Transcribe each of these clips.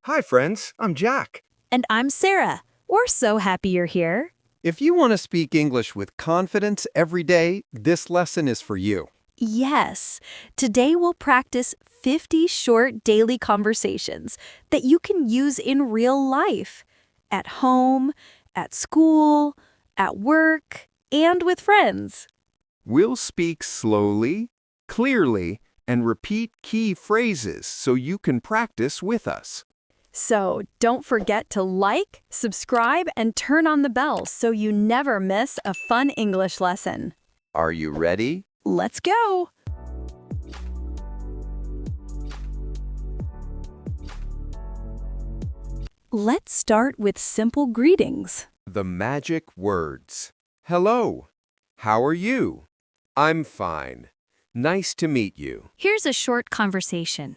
Hi, friends. I'm Jack. And I'm Sarah. We're so happy you're here. If you want to speak English with confidence every day, this lesson is for you. Yes, today we'll practice 50 short daily conversations that you can use in real life, at home, at school, at work, and with friends. We'll speak slowly, clearly, and repeat key phrases so you can practice with us. So don't forget to like, subscribe, and turn on the bell so you never miss a fun English lesson. Are you ready? Let's go! Let's start with simple greetings. The magic words. Hello. How are you? I'm fine. Nice to meet you. Here's a short conversation.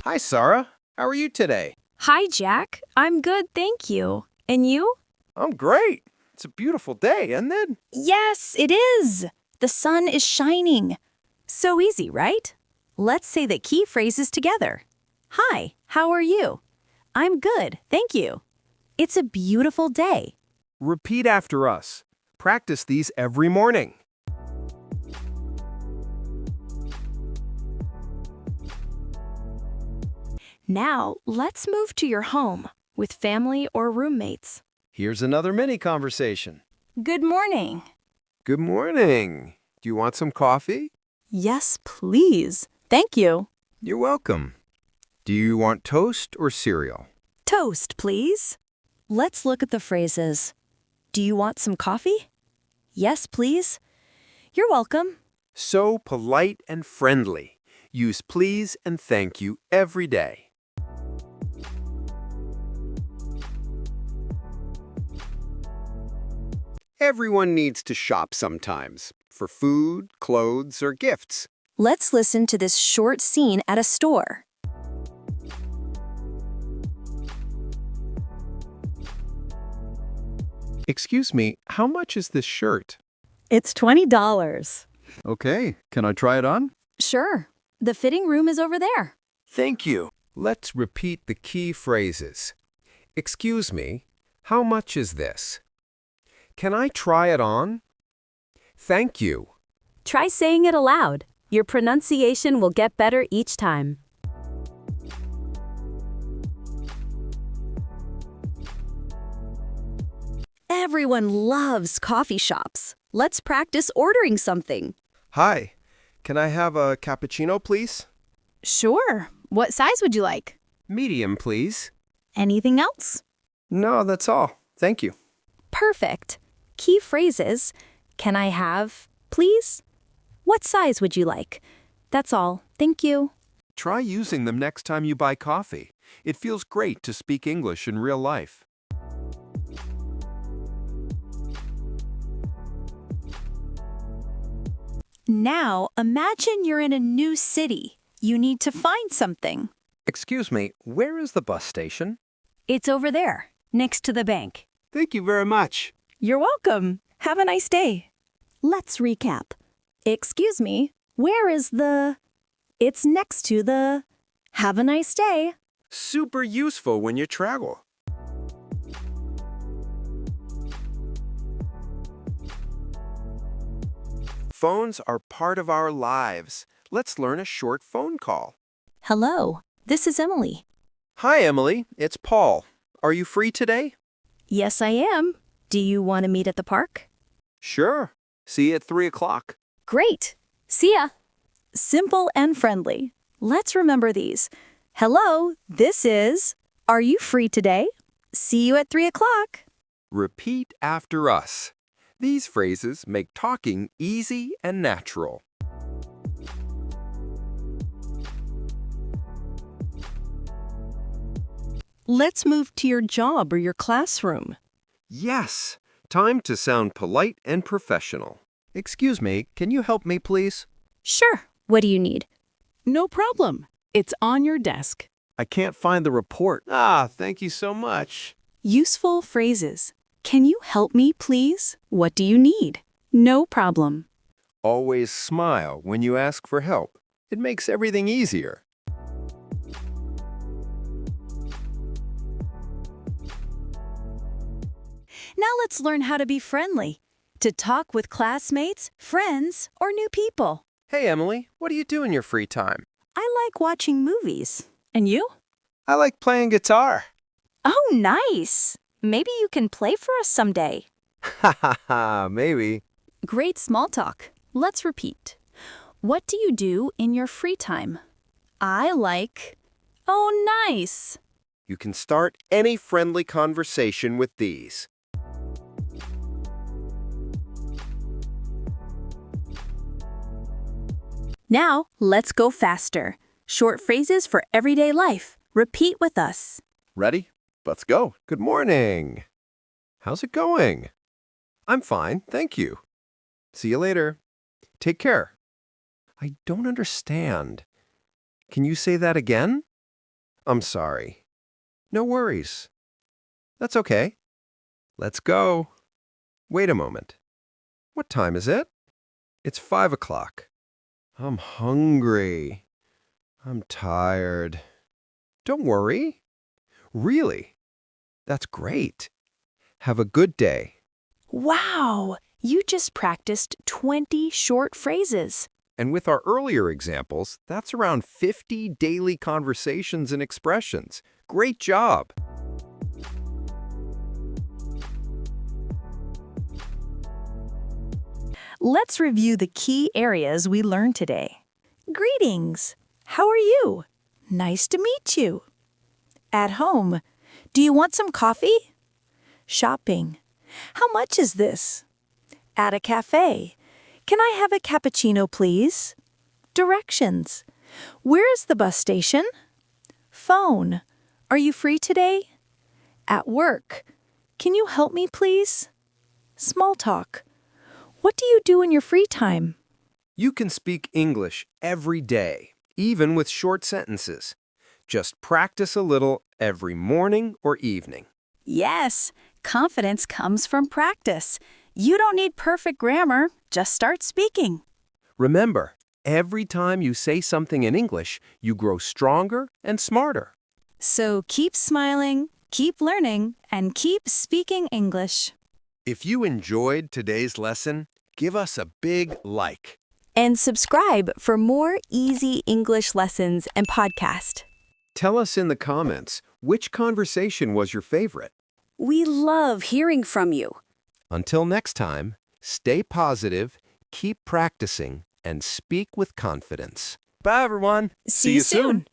Hi, Sarah. How are you today? Hi, Jack. I'm good, thank you. And you? I'm great. It's a beautiful day, isn't it? Yes, it is. The sun is shining. So easy, right? Let's say the key phrases together. Hi, how are you? I'm good, thank you. It's a beautiful day. Repeat after us. Practice these every morning. Now, let's move to your home with family or roommates. Here's another mini conversation. Good morning. Good morning. Do you want some coffee? Yes, please. Thank you. You're welcome. Do you want toast or cereal? Toast, please. Let's look at the phrases. Do you want some coffee? Yes, please. You're welcome. So polite and friendly. Use please and thank you every day. Everyone needs to shop sometimes, for food, clothes, or gifts. Let's listen to this short scene at a store. Excuse me, how much is this shirt? It's $20. Okay, can I try it on? Sure. The fitting room is over there. Thank you. Let's repeat the key phrases. Excuse me, how much is this? Can I try it on? Thank you. Try saying it aloud. Your pronunciation will get better each time. Everyone loves coffee shops. Let's practice ordering something. Hi, can I have a cappuccino, please? Sure. What size would you like? Medium, please. Anything else? No, that's all. Thank you. Perfect. Key phrases. Can I have, please? What size would you like? That's all. Thank you. Try using them next time you buy coffee. It feels great to speak English in real life. Now, imagine you're in a new city. You need to find something. Excuse me, where is the bus station? It's over there, next to the bank. Thank you very much. You're welcome. Have a nice day. Let's recap. Excuse me, where is the... It's next to the... Have a nice day. Super useful when you travel. Phones are part of our lives. Let's learn a short phone call. Hello, this is Emily. Hi, Emily. It's Paul. Are you free today? Yes, I am. Do you want to meet at the park? Sure. See you at 3 o'clock. Great. See ya. Simple and friendly. Let's remember these. Hello, this is... Are you free today? See you at 3 o'clock. Repeat after us. These phrases make talking easy and natural. Let's move to your job or your classroom. Yes, time to sound polite and professional. Excuse me, can you help me, please? Sure. What do you need? No problem. It's on your desk. I can't find the report. Thank you so much. Useful phrases. Can you help me, please? What do you need? No problem. Always smile when you ask for help. It makes everything easier. Now let's learn how to be friendly, to talk with classmates, friends, or new people. Hey, Emily, what do you do in your free time? I like watching movies. And you? I like playing guitar. Oh, nice. Maybe you can play for us someday. Ha ha ha, maybe. Great small talk. Let's repeat. What do you do in your free time? I like... Oh, nice. You can start any friendly conversation with these. Now, let's go faster. Short phrases for everyday life. Repeat with us. Ready? Let's go. Good morning. How's it going? I'm fine, thank you. See you later. Take care. I don't understand. Can you say that again? I'm sorry. No worries. That's okay. Let's go. Wait a moment. What time is it? It's 5 o'clock. I'm hungry. I'm tired. Don't worry. Really? That's great. Have a good day. Wow! You just practiced 20 short phrases. And with our earlier examples, that's around 50 daily conversations and expressions. Great job! Let's review the key areas we learned today. Greetings. How are you? Nice to meet you. At home. Do you want some coffee? Shopping. How much is this? At a cafe. Can I have a cappuccino, please? Directions. Where is the bus station? Phone. Are you free today? At work. Can you help me, please? Small talk. What do you do in your free time? You can speak English every day, even with short sentences. Just practice a little every morning or evening. Yes, confidence comes from practice. You don't need perfect grammar, just start speaking. Remember, every time you say something in English, you grow stronger and smarter. So keep smiling, keep learning, and keep speaking English. If you enjoyed today's lesson, give us a big like. And subscribe for more easy English lessons and podcast. Tell us in the comments which conversation was your favorite. We love hearing from you. Until next time, stay positive, keep practicing, and speak with confidence. Bye, everyone. See you soon.